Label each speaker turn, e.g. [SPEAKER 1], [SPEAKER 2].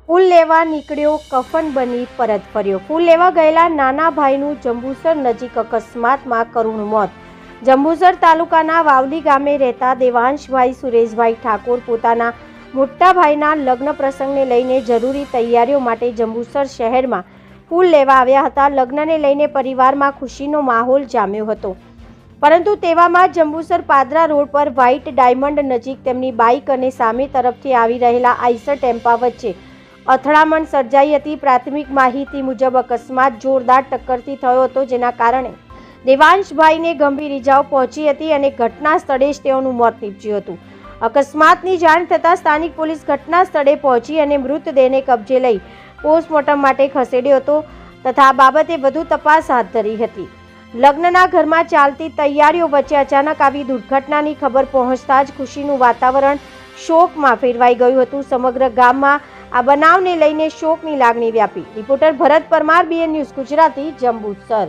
[SPEAKER 1] ફૂલ લેવા નીકળ્યો, કફન બની પરત ફર્યો। ફૂલ લેવા ગયેલા નાના ભાઈનું જંબુસર નજીક અકસ્માતમાં કરુણ મોત। જંબુસર તાલુકાના વાવલી ગામે રહેતા દેવાંશભાઈ સુરેશભાઈ ઠાકોર પોતાના મોટા ભાઈના લગ્ન પ્રસંગને લઈને જરૂરી તૈયારીઓ માટે જંબુસર શહેરમાં ફૂલ લેવા આવ્યા હતા। લગ્નને લઈને પરિવારમાં ખુશીનો માહોલ જામ્યો હતો, પરંતુ તેવામાં જંબુસર પાદરા રોડ પર વ્હાઇટ ડાયમંડ નજીક તેમની બાઇક અને સામે તરફથી આવી રહેલા આઈસર ટેમ્પા વચ્ચે અથડામણ સર્જાઈ હતી। પ્રાથમિક માહિતી મુજબ અકસ્માત જોરદાર ટક્કરથી થયો હતો, જેના કારણે દેવાંશભાઈને ગંભીર ઇજાઓ પહોંચી હતી અને ઘટના સ્થળે જ તેઓનું મોત નીપજ્યું હતું। અકસ્માતની જાણ થતાં સ્થાનિક પોલીસ ઘટના સ્થળે પહોંચી અને મૃતદેહને કબજે લઈ પોસ્ટમોર્ટમ માટે ખસેડ્યો હતો તથા આ બાબતે વધુ તપાસ હાથ ધરી હતી। લગ્નના ઘરમાં ચાલતી તૈયારીઓ વચ્ચે અચાનક આવી દુર્ઘટનાની ખબર પહોંચતા જ ખુશીનું વાતાવરણ શોકમાં ફેરવાઈ ગયું હતું। સમગ્ર ગામમાં આ બનાવને લઈને શોકની લાગણી વ્યાપી। રિપોર્ટર ભરત પરમાર, BN ન્યૂઝ ગુજરાતી, જંબુસર।